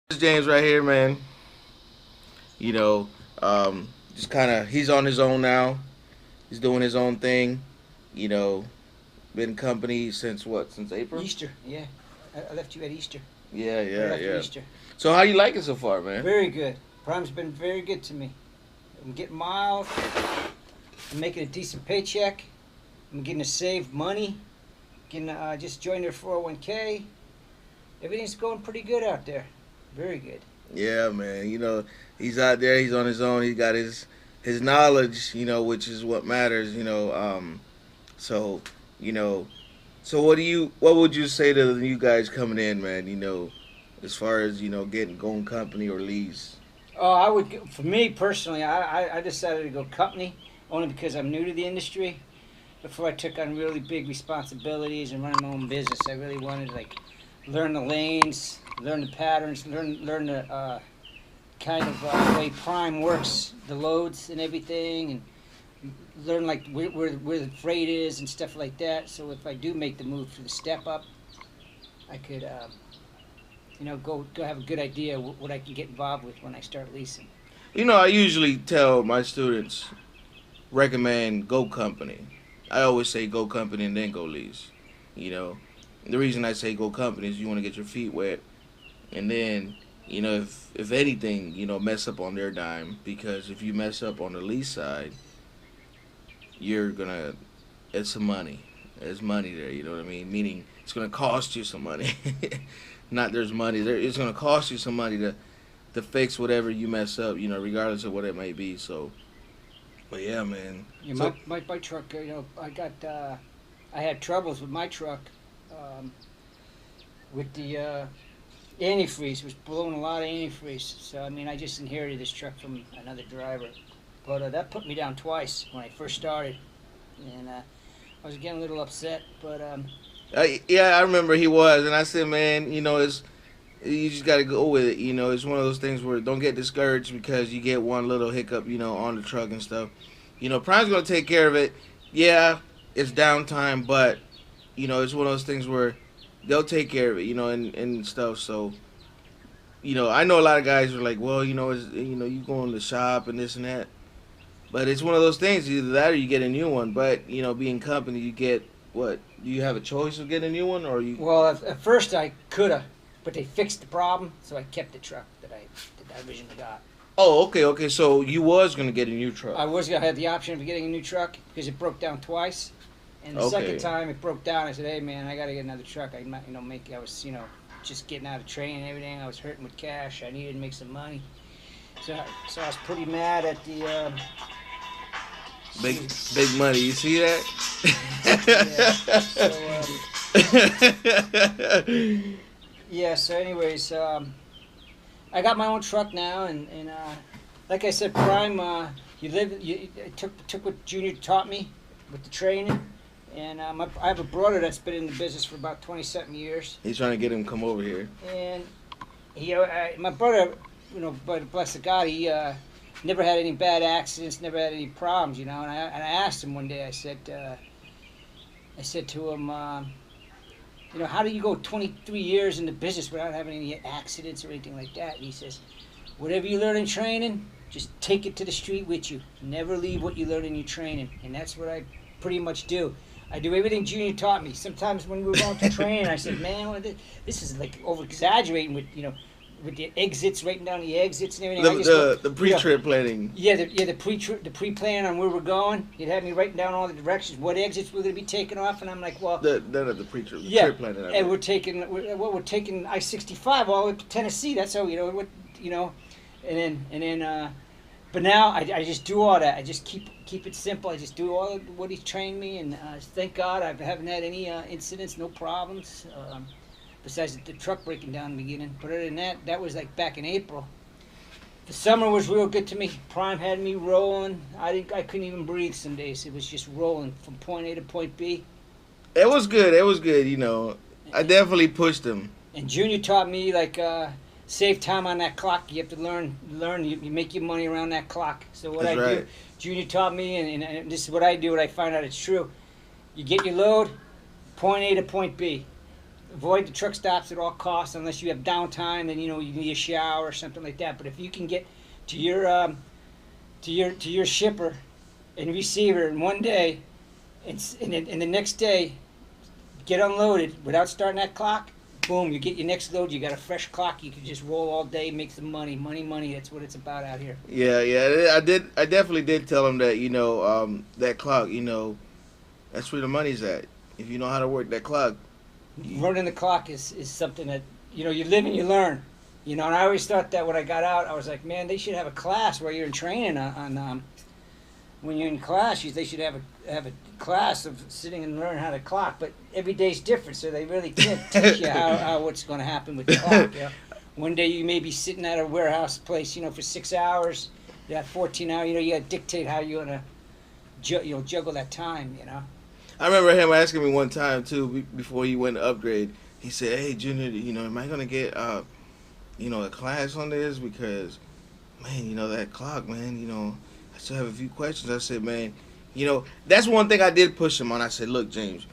This is James right here, man. You know, just kind of he's on his own now. He's doing his own thing. You know, been company since what? Since April? Easter, yeah. I left you at Easter. Yeah, Right yeah, after yeah. Easter. So how you like it so far, man? Very good. Prime's been very good to me. I'm getting miles. I'm making a decent paycheck. I'm getting to save money. Getting just joined their 401k. Everything's going pretty good out there. Very good. Yeah, man. He's out there. He's on his own. He got his knowledge. Which is what matters. So you know, so what would you say to the new guys coming in, man? As far as getting going company or lease. Oh, I would. For me personally, I decided to go company only because I'm new to the industry. Before I took on really big responsibilities and running my own business, I really wanted to learn the lanes, learn the patterns, learn the kind of way Prime works, the loads and everything, and learn where the freight is and stuff like that. So if I do make the move for the step up, I could go have a good idea what I can get involved with when I start leasing. I usually tell my students recommend go company. I always say go company and then go lease. You know, the reason I say go company is you want to get your feet wet, and then if anything mess up on their dime, because if you mess up on the lease side, you're gonna it's some money. There's money there. You know what I mean? Meaning it's gonna cost you some money. Not there's money there. It's gonna cost you some money to fix whatever you mess up. Regardless of what it may be. So, but yeah, man. Yeah, So my truck, I had troubles with my truck, with the antifreeze. It was blowing a lot of antifreeze. So, I mean, I just inherited this truck from another driver. But that put me down twice when I first started. And I was getting a little upset. But, yeah, I remember he was, and I said, man, it's you just got to go with it. It's one of those things where don't get discouraged because you get one little hiccup, on the truck and stuff. Prime's gonna take care of it. Yeah, it's downtime, but it's one of those things where they'll take care of it, and stuff. So, I know a lot of guys are like, well, you go in the shop and this and that, but it's one of those things. Either that or you get a new one. But being company, you get what? Do you have a choice of getting a new one, or you? well, at first I could have, but they fixed the problem, so I kept the truck that I originally got. Oh, okay, okay. So you was gonna get a new truck. I was gonna have the option of getting a new truck because it broke down twice, and the Okay. second time it broke down, I said, "Hey man, I gotta get another truck. I was just getting out of training and everything. I was hurting with cash. I needed to make some money, so I was pretty mad at the Big money. You see that? yeah. Yeah. So anyways, I got my own truck now, and like I said, Prime, I took what Junior taught me with the training, and I have a brother that's been in the business for about 20-something years, He's trying to get him to come over here. and my brother, but bless the God, he never had any bad accidents, never had any problems, and I asked him one day, I said to him, how do you go 23 years in the business without having any accidents or anything like that? And he says, whatever you learn in training, just take it to the street with you. Never leave what you learn in your training. And that's what I pretty much do. I do everything Junior taught me. Sometimes when we were going to training, I said, man, this is like over-exaggerating with the exits, writing down the exits and everything. The pre-trip planning. Yeah, the pre-plan on where we're going. You'd have me writing down all the directions, what exits we're going to be taking off, and I'm like, well, The pre-trip. The yeah, trip planning. and we're taking I-65 all the way to Tennessee. That's how and then. But now I just do all that. I just keep it simple. I just do all of what he's trained me, and thank God I haven't had any incidents, no problems. Besides the truck breaking down in the beginning. But other than that was like back in April. The summer was real good to me. Prime had me rolling. I couldn't even breathe some days. It was just rolling from point A to point B. It was good. It was good. I definitely pushed him. And Junior taught me save time on that clock. You have to learn. You make your money around that clock. So what That's I right. do, Junior taught me, and this is what I do. What I find out it's true. You get your load, point A to point B. avoid the truck stops at all costs unless you have downtime and you need a shower or something like that. But if you can get to your shipper and receiver in one day, and the next day get unloaded without starting that clock, boom, you get your next load. You got a fresh clock. You can just roll all day, make some money, money. That's what it's about out here. Yeah, yeah. I definitely did tell him that. That clock. That's where the money's at. If you know how to work that clock. Running the clock is something that you live and you learn. And I always thought that when I got out, I was like, man, they should have a class where you're in training on when you're in class. They should have a class of sitting and learn how to clock. But every day's different, so they really can't teach you how what's going to happen with the clock. One day you may be sitting at a warehouse place, for 6 hours. You got 14 hours. You got to dictate how you're gonna juggle that time. I remember him asking me one time too before he went to upgrade. He said, "Hey, Junior, am I gonna get a class on this? Because, man, that clock, man, I still have a few questions." I said, "Man, that's one thing I did push him on." I said, "Look, James,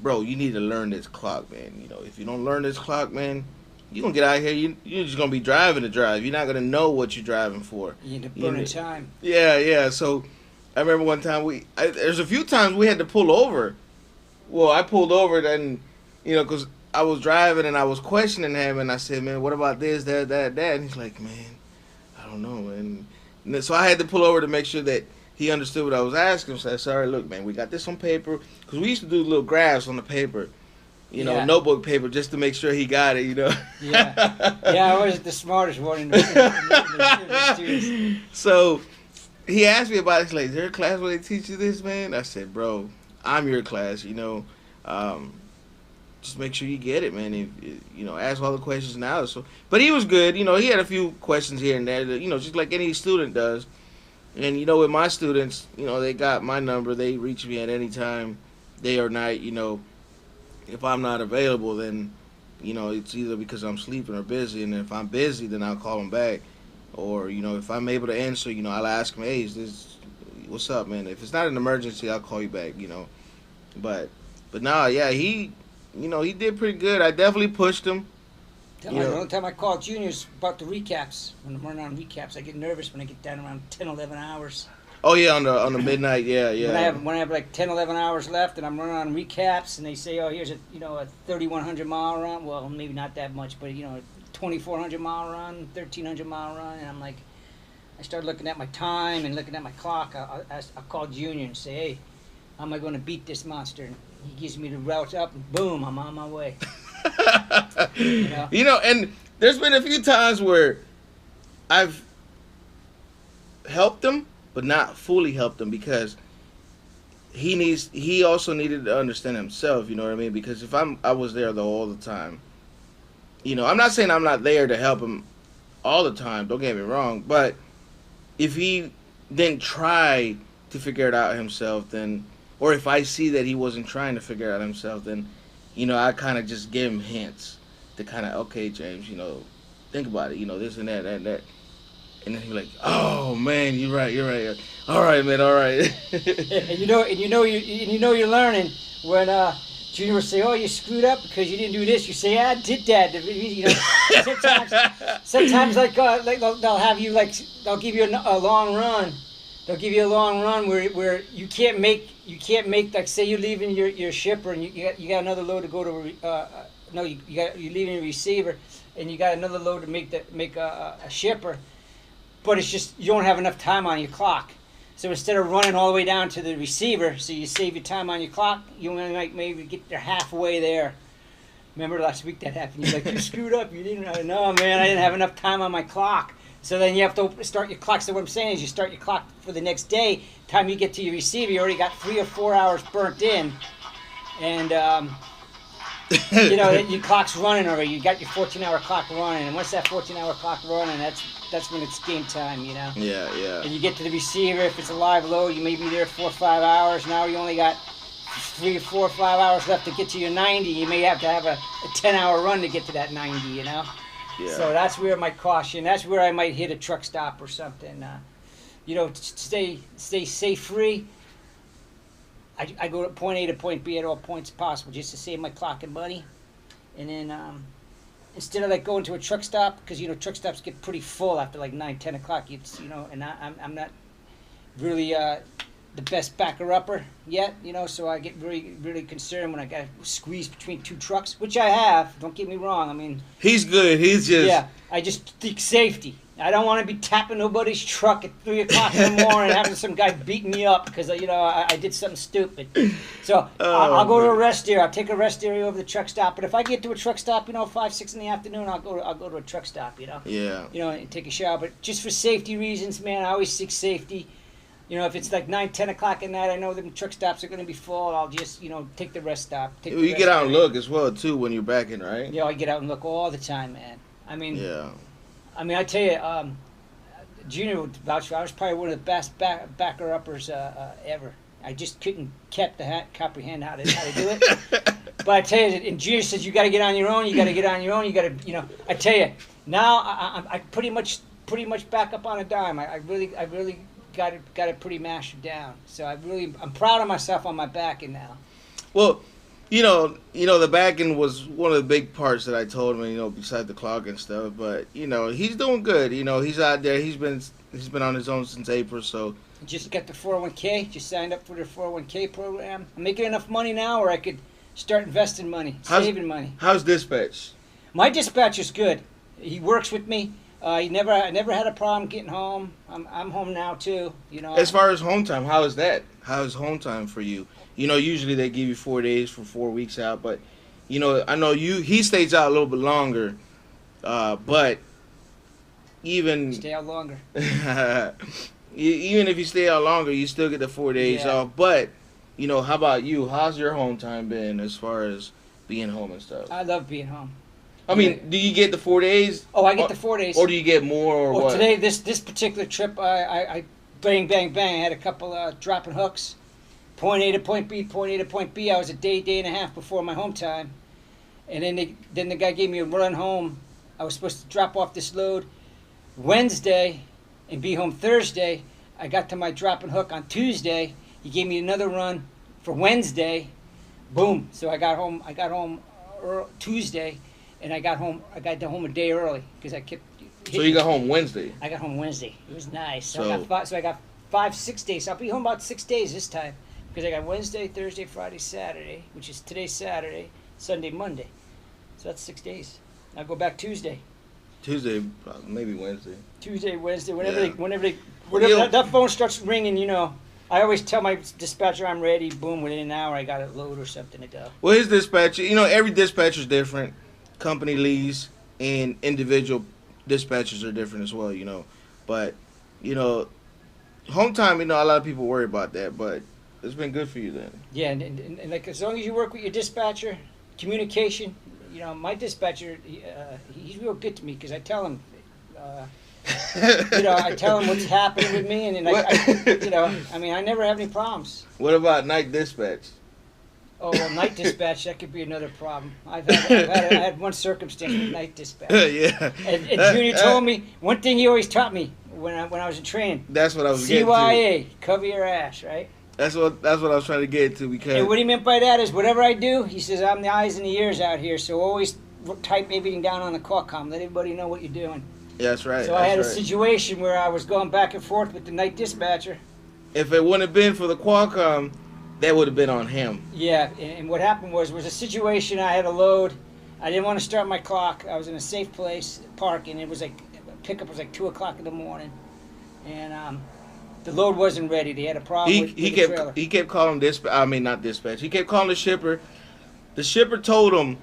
bro, you need to learn this clock, man. If you don't learn this clock, man, you're gonna get out here. You're just gonna be driving to drive. You're not gonna know what you're driving for. You end up burning time." Yeah. So I remember one time there's a few times we had to pull over. Well, I pulled over then, because I was driving and I was questioning him, and I said, "Man, what about this, that?" And he's like, "Man, I don't know, man." And so I had to pull over to make sure that he understood what I was asking. So I said, "Sorry, look, man, we got this on paper," because we used to do little graphs on the paper, notebook paper, just to make sure he got it, Yeah, I wasn't the smartest one in the students. So he asked me about it. He's like, "Is there a class where they teach you this, man?" I said, "Bro, I'm your class, just make sure you get it, man. Ask all the questions now." So, but he was good. He had a few questions here and there, just like any student does. And, with my students, they got my number. They reach me at any time, day or night. If I'm not available, then, it's either because I'm sleeping or busy. And if I'm busy, then I'll call them back. Or, if I'm able to answer, I'll ask them, "Hey, what's up, man?" If it's not an emergency, I'll call you back, But no, yeah, he did pretty good. I definitely pushed him. The only time I call juniors about the recaps. When I'm running on recaps, I get nervous when I get down around 10, 11 hours. Oh, yeah, on the midnight, yeah. When I have like 10, 11 hours left and I'm running on recaps and they say, "Oh, here's a 3,100 mile run." Well, maybe not that much, but 2,400 mile run, 1,300 mile run, and I'm like, I start looking at my time and looking at my clock. I'll call Junior and say, "Hey, how am I going to beat this monster?" And he gives me the route up, and boom, I'm on my way. And there's been a few times where I've helped him, but not fully helped him, because he also needed to understand himself. You know what I mean? Because if I was there all the time. I'm not saying I'm not there to help him all the time. Don't get me wrong, but if he didn't try to figure it out himself, then, or if I see that he wasn't trying to figure it out himself, then, I kind of just give him hints to kind of, "Okay, James, think about it, this and that, and that." And then he's like, "Oh man, you're right. All right, man, all right." and you're learning when Junior will say, "Oh, you screwed up because you didn't do this." You say, "I did that." Sometimes like they'll have you they'll give you a long run. They'll give you a long run where you can't make like, say you're leaving your shipper and you got another load to go to you're leaving your receiver and you got another load to make a shipper, but it's just you don't have enough time on your clock. So instead of running all the way down to the receiver, so you save your time on your clock, you only maybe get there halfway there. Remember last week that happened? You're like, "You screwed up. You didn't." "No, man, I didn't have enough time on my clock." So then you have to start your clock. So what I'm saying is you start your clock for the next day. Time you get to your receiver, you already got 3 or 4 hours burnt in. And, your clock's running already. You got your 14-hour clock running. And once that 14-hour clock running, that's when it's game time, Yeah. And you get to the receiver. If it's a live load, you may be there 4 or 5 hours. Now you only got 3 or 4 or 5 hours left to get to your 90. You may have to have a 10-hour run to get to that 90, Yeah. So that's where my caution. That's where I might hit a truck stop or something. Stay safe free. I go to point A to point B at all points possible just to save my clock and money. and then instead of like going to a truck stop, because truck stops get pretty full after like 9, 10 o'clock. And I'm not really the best backer upper yet, so I get really, really concerned when I got to squeeze between two trucks, which I have. Don't get me wrong. I mean, he's good. He's just I just think safety. I don't want to be tapping nobody's truck at 3 o'clock in the morning, having some guy beat me up because I did something stupid. So I'll go to a rest area. I'll take a rest area over the truck stop. But if I get to a truck stop, 5, 6 in the afternoon, I'll go to a truck stop. Yeah. And take a shower. But just for safety reasons, man, I always seek safety. If it's like 9, 10 o'clock at night, I know the truck stops are going to be full. I'll just, take the rest stop. You get out and look as well, too, when you're backing, right? Yeah, I get out and look all the time, man. I mean, yeah. I tell you, Junior would vouch for. I was probably one of the best backer uppers ever. I just couldn't comprehend how to do it. But I tell you, and Junior says you got to get on your own. You got to get on your own. You got to, I tell you, now I pretty much back up on a dime. I really got it pretty mastered down. So I'm proud of myself on my backing now. Well, the backing was one of the big parts that I told him, besides the clock and stuff. But he's doing good. He's out there. He's been on his own since April. So just got the 401k. Just signed up for the 401k program. I'm making enough money now where I could start investing money, saving money. How's dispatch? My dispatcher's good. He works with me. I never had a problem getting home. I'm home now too. As far as home time, how is that? How is home time for you? Usually they give you 4 days for 4 weeks out, but I know he stays out a little bit longer. But even stay out longer. Even if you stay out longer, you still get the 4 days off. But how about you? How's your home time been as far as being home and stuff? I love being home. I mean, do you get the 4 days? Oh, I get the 4 days. Or do you get more, or what? Today, this particular trip, I bang, bang, bang. I had a couple dropping hooks. Point A to point B, point A to point B. I was a day and a half before my home time. And then the guy gave me a run home. I was supposed to drop off this load Wednesday and be home Thursday. I got to my dropping hook on Tuesday. He gave me another run for Wednesday. Boom. So I got home Tuesday. And I got home a day early because I kept. So you got home Wednesday. I got home Wednesday. It was nice. So I got 5, 6 days. I'll be home about 6 days this time because I got Wednesday, Thursday, Friday, Saturday, which is today's Saturday, Sunday, Monday. So that's 6 days. I'll go back Tuesday. Tuesday, maybe Wednesday. Tuesday, Wednesday, whenever that phone starts ringing, I always tell my dispatcher I'm ready. Boom, within an hour I got a load or something to go. Well, his dispatcher, every dispatcher is different. Company lease and individual dispatchers are different as well, But, home time, a lot of people worry about that, but it's been good for you then. Yeah, and like as long as you work with your dispatcher, communication, my dispatcher, he's real good to me because I tell him, I tell him what's happening with me, and I never have any problems. What about night dispatch? Oh, well, night dispatch, that could be another problem. I had one circumstance with night dispatch. Yeah. And Junior told me, one thing he always taught me when I was in training. That's what I was getting to. CYA, cover your ass, right? That's what I was trying to get to because. And what he meant by that is whatever I do, he says, I'm the eyes and the ears out here, so always type everything down on the call comm. Let everybody know what you're doing. Yeah, that's right. So I had a situation where I was going back and forth with the night dispatcher. If it wouldn't have been for the Qualcomm, that would have been on him. Yeah, and what happened was a situation. I had a load. I didn't want to start my clock. I was in a safe place, parking. It was like pickup was like 2 o'clock in the morning, and the load wasn't ready. They had a problem with the trailer. He kept calling not dispatch. He kept calling the shipper. The shipper told him,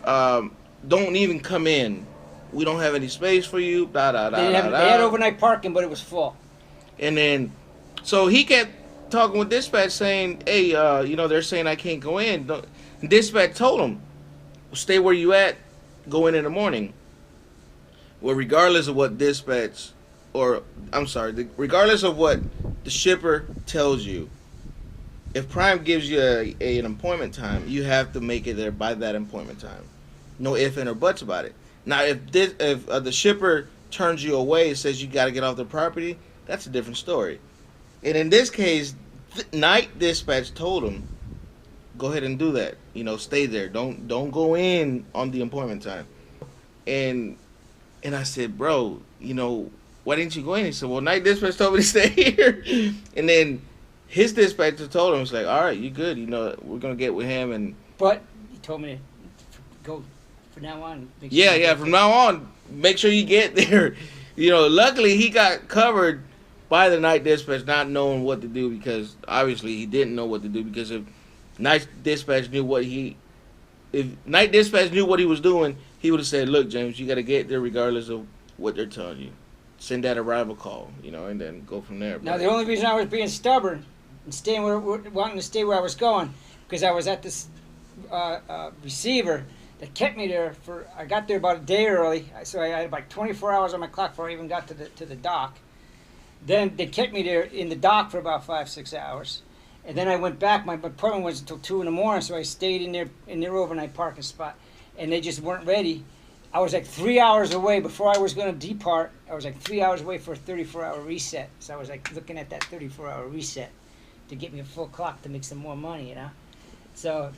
"Don't even come in. We don't have any space for you." They had overnight parking, but it was full. And then, so he kept talking with dispatch saying, "Hey, they're saying I can't go in." And dispatch told him, "Stay where you at. Go in the morning." Well, regardless of what regardless of what the shipper tells you, if Prime gives you an appointment time, you have to make it there by that appointment time. No ifs and or buts about it. Now, if the shipper turns you away and says you got to get off the property, that's a different story. And in this case, night dispatch told him, go ahead and do that. You know, stay there. Don't go in on the appointment time. And I said, bro, you know, why didn't you go in? He said, well, night dispatch told me to stay here. And then his dispatcher told him, it's like, all right, you good. You know, we're gonna get with him. And But he told me to go from now on. Make sure yeah, you yeah, get from now on, make sure you get there. You know, luckily he got covered by the night dispatch, not knowing what to do, because obviously he didn't know what to do, because if night dispatch knew what he was doing, he would have said, look, James, you got to get there regardless of what they're telling you. Send that arrival call, you know, and then go from there. Now, the only reason I was being stubborn and wanting to stay where I was going, because I was at this receiver that kept me there I got there about a day early, so I had like 24 hours on my clock before I even got to the dock. Then they kept me there in the dock for about 5-6 hours. And then I went back. My appointment was until 2 in the morning, so I stayed in their overnight parking spot. And they just weren't ready. I was like 3 hours away before I was going to depart. I was like 3 hours away for a 34-hour reset. So I was like looking at that 34-hour reset to get me a full clock to make some more money, you know. So,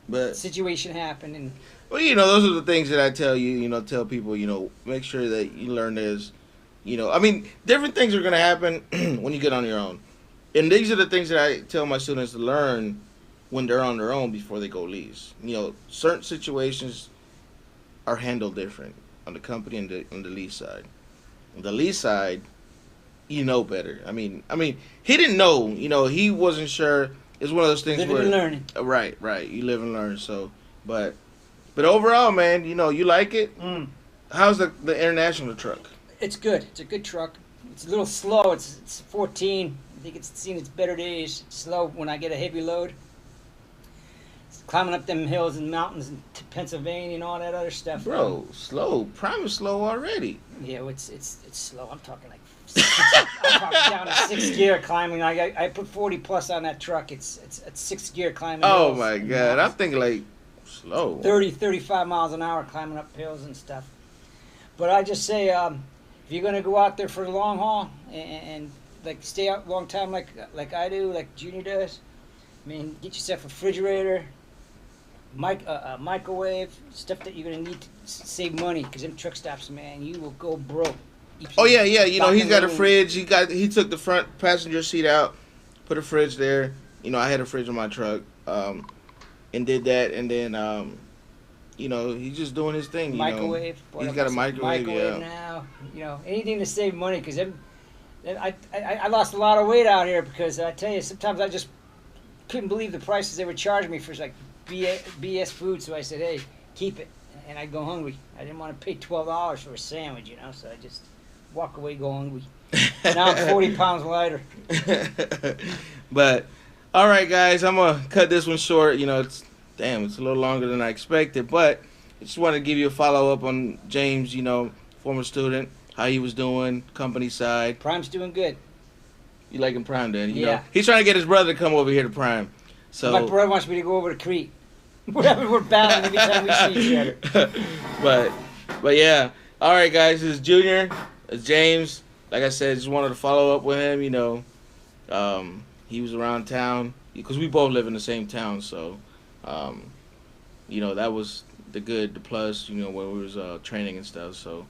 But situation happened, and well, you know, those are the things that I tell you. You know, tell people. You know, make sure that you learn this. You know, I mean, different things are going to happen when you get on your own. And these are the things that I tell my students to learn when they're on their own before they go lease. You know, certain situations are handled different on the company and on the lease side. On the lease side, you know better. I mean, he didn't know. You know, he wasn't sure. It's one of those things living where and learning. Right. You live and learn. So, but overall, man, you know, you like it. How's the international truck? It's good. It's a good truck. It's a little slow. It's 14. I think it's seen its better days. It's slow when I get a heavy load. It's climbing up them hills and mountains in Pennsylvania and all that other stuff. Bro, slow. Prime is slow already. Yeah, it's slow. I'm talking like I'm talking down to 6th gear climbing. I put 40 plus on that truck. It's 6th gear climbing. Oh hills my and God, I'm mountains. thinking like slow. 30, 35 miles an hour climbing up hills and stuff. But I just say, if you're going to go out there for the long haul and like stay out a long time like I do, like Junior does, I mean, get yourself a refrigerator, microwave, stuff that you're going to need to save money, because them truck stops, man, you will go broke. Oh yeah. You know, he's got a Rooms. fridge. He took the front passenger seat out, put a fridge there. You know, I had a fridge on my truck, and did that, and then you know, he's just doing his thing. You Microwave. know, he's got a microwave. Yeah. Now. You know, anything to save money, because I lost a lot of weight out here, because I tell you, sometimes I just couldn't believe the prices they were charging me for like BS food. So I said, hey, keep it, and I'd go hungry. I didn't want to pay $12 for a sandwich, you know, so I just walk away, go hungry. Now I'm 40 pounds lighter. But all right, guys, I'm gonna cut this one short. You know, it's a little longer than I expected, but I just wanted to give you a follow up on James. You know, former student, how he was doing, company side. Prime's doing good. You like him Prime, then? You Yeah. know, he's trying to get his brother to come over here to Prime. So My brother wants me to go over to Crete. We're battling every time we see each other. but yeah. All right, guys. This is Junior. It's James. Like I said, just wanted to follow up with him. You know, he was around town because we both live in the same town. So, you know, that was the plus. You know, when we was training and stuff. So,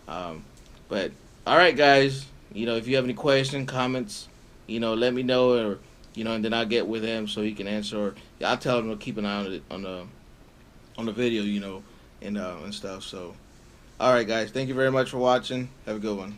but all right, guys. You know, if you have any questions, comments, you know, let me know, or you know, and then I'll get with him so he can answer. Or I'll tell him to keep an eye on it on the video, you know, and stuff. So, all right, guys, thank you very much for watching. Have a good one.